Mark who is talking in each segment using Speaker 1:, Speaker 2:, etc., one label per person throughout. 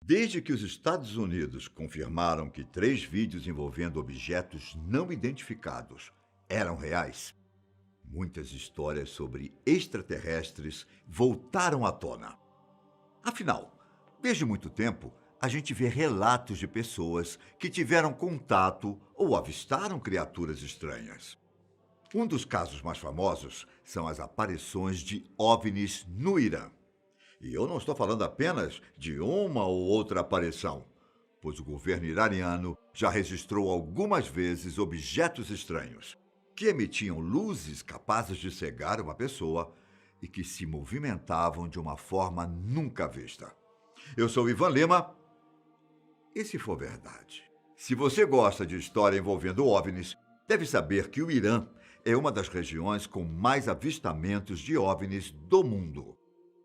Speaker 1: Desde que os Estados Unidos confirmaram que 3 vídeos envolvendo objetos não identificados eram reais, muitas histórias sobre extraterrestres voltaram à tona. Afinal, desde muito tempo, a gente vê relatos de pessoas que tiveram contato ou avistaram criaturas estranhas. Um dos casos mais famosos são as aparições de OVNIs no Irã. E eu não estou falando apenas de uma ou outra aparição, pois o governo iraniano já registrou algumas vezes objetos estranhos, que emitiam luzes capazes de cegar uma pessoa e que se movimentavam de uma forma nunca vista. Eu sou Ivan Lima, e se for verdade? Se você gosta de história envolvendo OVNIs, deve saber que o Irã é uma das regiões com mais avistamentos de OVNIs do mundo.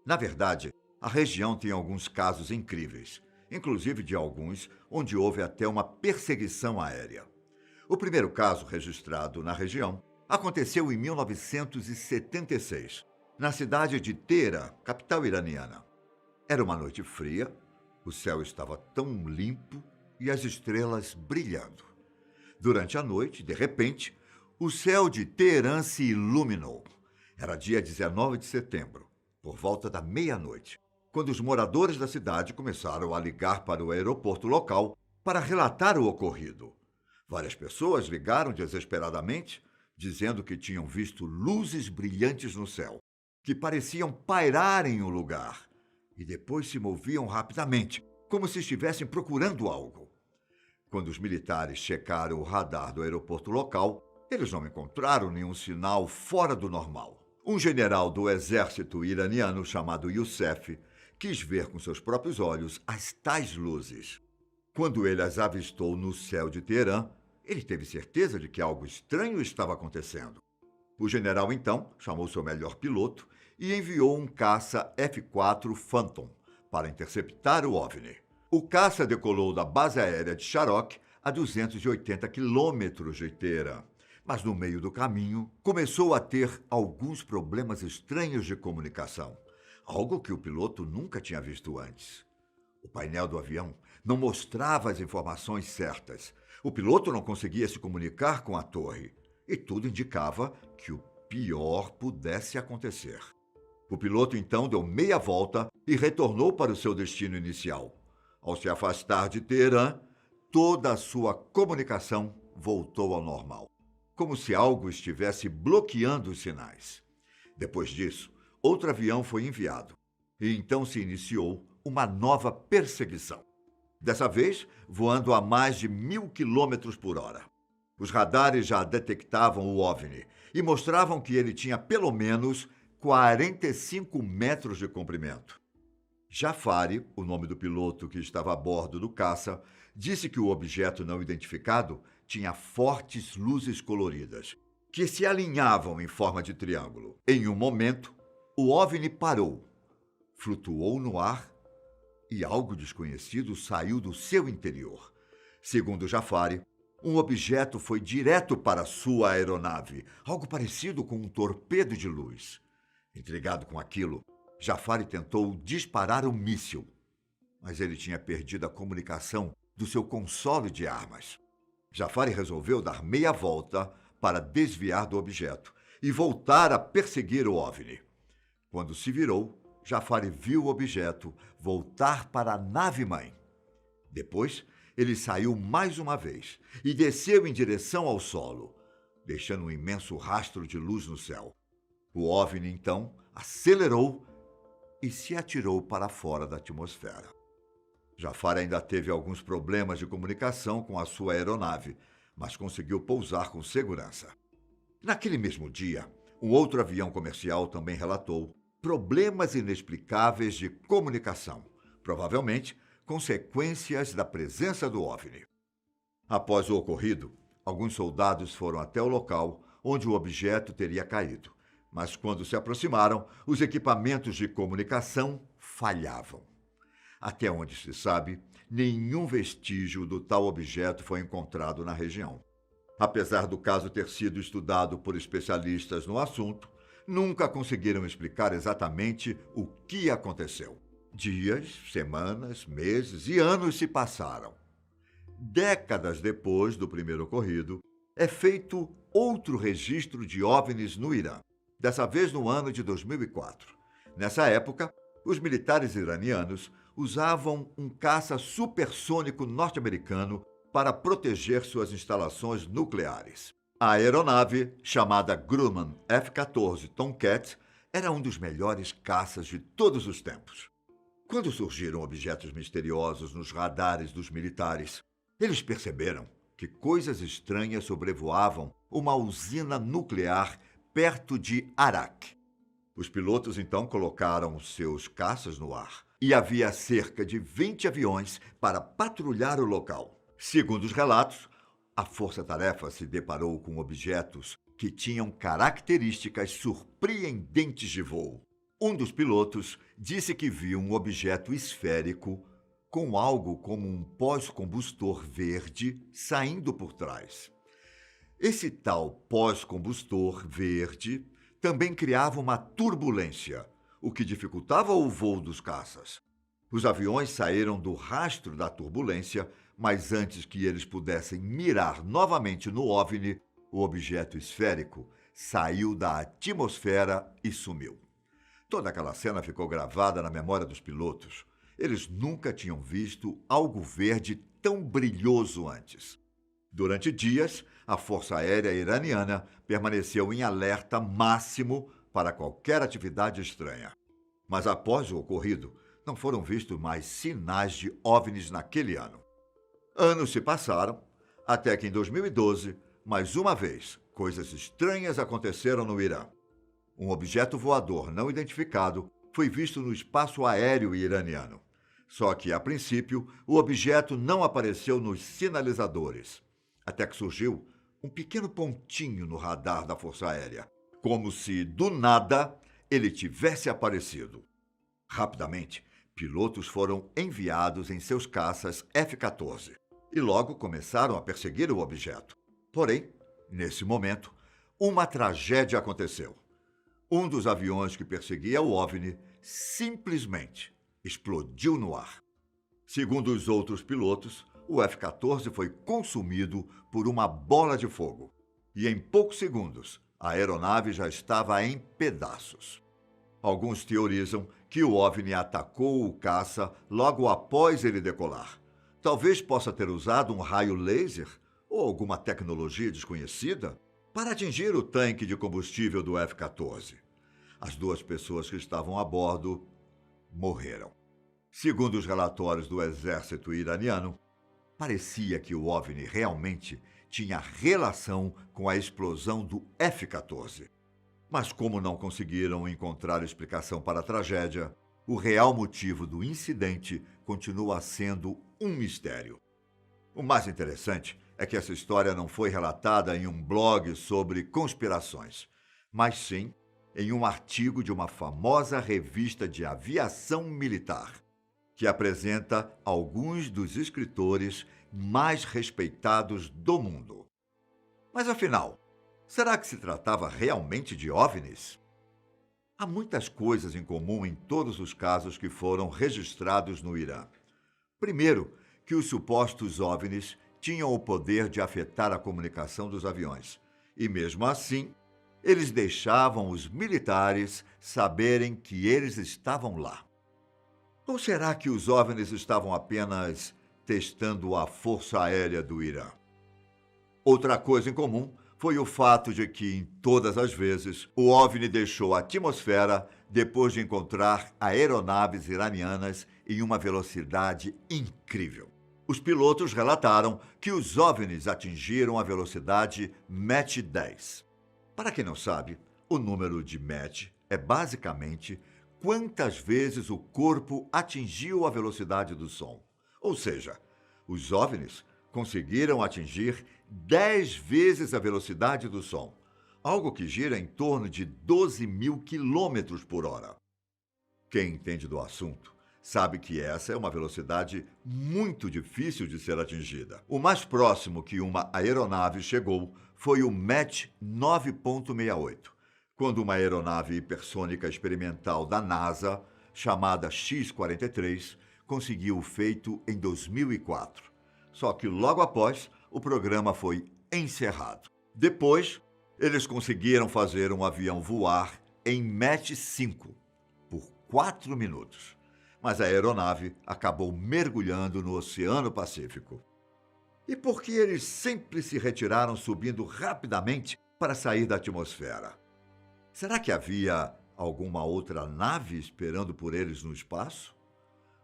Speaker 1: Na verdade, a região tem alguns casos incríveis, inclusive de alguns onde houve até uma perseguição aérea. O primeiro caso registrado na região aconteceu em 1976, na cidade de Teherã, capital iraniana. Era uma noite fria, o céu estava tão limpo e as estrelas brilhando. Durante a noite, de repente, o céu de Teherã se iluminou. Era dia 19 de setembro. Por volta da meia-noite, quando os moradores da cidade começaram a ligar para o aeroporto local para relatar o ocorrido. Várias pessoas ligaram desesperadamente, dizendo que tinham visto luzes brilhantes no céu, que pareciam pairar em um lugar e depois se moviam rapidamente, como se estivessem procurando algo. Quando os militares checaram o radar do aeroporto local, eles não encontraram nenhum sinal fora do normal. Um general do exército iraniano chamado Youssef quis ver com seus próprios olhos as tais luzes. Quando ele as avistou no céu de Teherã, ele teve certeza de que algo estranho estava acontecendo. O general, então, chamou seu melhor piloto e enviou um caça F-4 Phantom para interceptar o OVNI. O caça decolou da base aérea de Sharok a 280 quilômetros de Teherã. Mas no meio do caminho, começou a ter alguns problemas estranhos de comunicação, algo que o piloto nunca tinha visto antes. O painel do avião não mostrava as informações certas. O piloto não conseguia se comunicar com a torre, e tudo indicava que o pior pudesse acontecer. O piloto então deu meia volta e retornou para o seu destino inicial. Ao se afastar de Teherã, toda a sua comunicação voltou ao normal, como se algo estivesse bloqueando os sinais. Depois disso, outro avião foi enviado, e então se iniciou uma nova perseguição. Dessa vez, voando a mais de 1.000 quilômetros por hora. Os radares já detectavam o OVNI e mostravam que ele tinha pelo menos 45 metros de comprimento. Jafari, o nome do piloto que estava a bordo do caça, disse que o objeto não identificado tinha fortes luzes coloridas, que se alinhavam em forma de triângulo. Em um momento, o OVNI parou, flutuou no ar e algo desconhecido saiu do seu interior. Segundo Jafari, um objeto foi direto para sua aeronave, algo parecido com um torpedo de luz. Intrigado com aquilo, Jafari tentou disparar um míssil, mas ele tinha perdido a comunicação do seu console de armas. Jafari resolveu dar meia volta para desviar do objeto e voltar a perseguir o OVNI. Quando se virou, Jafari viu o objeto voltar para a nave-mãe. Depois, ele saiu mais uma vez e desceu em direção ao solo, deixando um imenso rastro de luz no céu. O OVNI, então, acelerou e se atirou para fora da atmosfera. Jafar ainda teve alguns problemas de comunicação com a sua aeronave, mas conseguiu pousar com segurança. Naquele mesmo dia, um outro avião comercial também relatou problemas inexplicáveis de comunicação, provavelmente consequências da presença do OVNI. Após o ocorrido, alguns soldados foram até o local onde o objeto teria caído, mas quando se aproximaram, os equipamentos de comunicação falhavam. Até onde se sabe, nenhum vestígio do tal objeto foi encontrado na região. Apesar do caso ter sido estudado por especialistas no assunto, nunca conseguiram explicar exatamente o que aconteceu. Dias, semanas, meses e anos se passaram. Décadas depois do primeiro ocorrido, é feito outro registro de OVNIs no Irã, dessa vez no ano de 2004. Nessa época, os militares iranianos usavam um caça supersônico norte-americano para proteger suas instalações nucleares. A aeronave, chamada Grumman F-14 Tomcat, era um dos melhores caças de todos os tempos. Quando surgiram objetos misteriosos nos radares dos militares, eles perceberam que coisas estranhas sobrevoavam uma usina nuclear perto de Arak. Os pilotos então colocaram seus caças no ar e havia cerca de 20 aviões para patrulhar o local. Segundo os relatos, a força-tarefa se deparou com objetos que tinham características surpreendentes de voo. Um dos pilotos disse que viu um objeto esférico com algo como um pós-combustor verde saindo por trás. Esse tal pós-combustor verde também criava uma turbulência, o que dificultava o voo dos caças. Os aviões saíram do rastro da turbulência, mas antes que eles pudessem mirar novamente no OVNI, o objeto esférico saiu da atmosfera e sumiu. Toda aquela cena ficou gravada na memória dos pilotos. Eles nunca tinham visto algo verde tão brilhoso antes. Durante dias, a Força Aérea Iraniana permaneceu em alerta máximo para qualquer atividade estranha. Mas após o ocorrido, não foram vistos mais sinais de OVNIs naquele ano. Anos se passaram, até que em 2012, mais uma vez, coisas estranhas aconteceram no Irã. Um objeto voador não identificado foi visto no espaço aéreo iraniano. Só que, a princípio, o objeto não apareceu nos sinalizadores, até que surgiu um pequeno pontinho no radar da Força Aérea, como se, do nada, ele tivesse aparecido. Rapidamente, pilotos foram enviados em seus caças F-14 e logo começaram a perseguir o objeto. Porém, nesse momento, uma tragédia aconteceu. Um dos aviões que perseguia o OVNI simplesmente explodiu no ar. Segundo os outros pilotos, o F-14 foi consumido por uma bola de fogo e, em poucos segundos, a aeronave já estava em pedaços. Alguns teorizam que o OVNI atacou o caça logo após ele decolar. Talvez possa ter usado um raio laser ou alguma tecnologia desconhecida para atingir o tanque de combustível do F-14. As duas pessoas que estavam a bordo morreram. Segundo os relatórios do exército iraniano, parecia que o OVNI realmente tinha relação com a explosão do F-14. Mas como não conseguiram encontrar explicação para a tragédia, o real motivo do incidente continua sendo um mistério. O mais interessante é que essa história não foi relatada em um blog sobre conspirações, mas sim em um artigo de uma famosa revista de aviação militar, que apresenta alguns dos escritores mais respeitados do mundo. Mas afinal, será que se tratava realmente de OVNIs? Há muitas coisas em comum em todos os casos que foram registrados no Irã. Primeiro, que os supostos OVNIs tinham o poder de afetar a comunicação dos aviões. E mesmo assim, eles deixavam os militares saberem que eles estavam lá. Ou será que os OVNIs estavam apenas testando a Força Aérea do Irã? Outra coisa em comum foi o fato de que, em todas as vezes, o OVNI deixou a atmosfera depois de encontrar aeronaves iranianas em uma velocidade incrível. Os pilotos relataram que os OVNIs atingiram a velocidade Mach 10. Para quem não sabe, o número de Mach é basicamente quantas vezes o corpo atingiu a velocidade do som. Ou seja, os OVNIs conseguiram atingir 10 vezes a velocidade do som, algo que gira em torno de 12.000 quilômetros por hora. Quem entende do assunto sabe que essa é uma velocidade muito difícil de ser atingida. O mais próximo que uma aeronave chegou foi o Mach 9.68, quando uma aeronave hipersônica experimental da NASA chamada X-43, conseguiu o feito em 2004. Só que logo após, o programa foi encerrado. Depois, eles conseguiram fazer um avião voar em Mach 5 por 4 minutos. Mas a aeronave acabou mergulhando no Oceano Pacífico. E por que eles sempre se retiraram subindo rapidamente para sair da atmosfera? Será que havia alguma outra nave esperando por eles no espaço?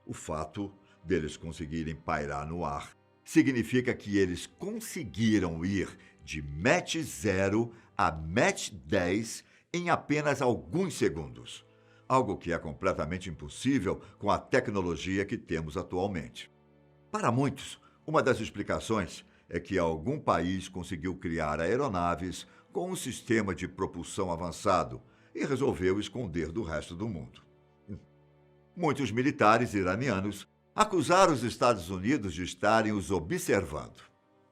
Speaker 1: O fato deles conseguirem pairar no ar significa que eles conseguiram ir de Mach 0 a Mach 10 em apenas alguns segundos, algo que é completamente impossível com a tecnologia que temos atualmente. Para muitos, uma das explicações é que algum país conseguiu criar aeronaves com um sistema de propulsão avançado e resolveu esconder do resto do mundo. Muitos militares iranianos acusaram os Estados Unidos de estarem os observando.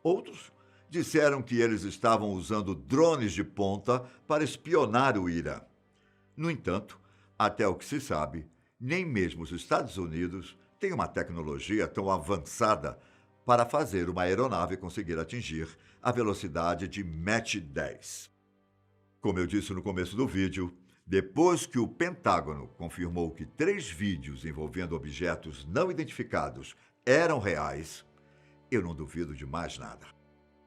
Speaker 1: Outros disseram que eles estavam usando drones de ponta para espionar o Irã. No entanto, até o que se sabe, nem mesmo os Estados Unidos têm uma tecnologia tão avançada para fazer uma aeronave conseguir atingir a velocidade de Mach 10. Como eu disse no começo do vídeo, depois que o Pentágono confirmou que 3 vídeos envolvendo objetos não identificados eram reais, eu não duvido de mais nada.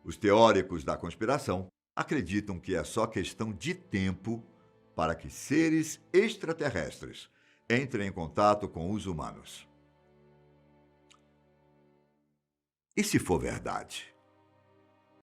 Speaker 1: Os teóricos da conspiração acreditam que é só questão de tempo para que seres extraterrestres entrem em contato com os humanos. E se for verdade?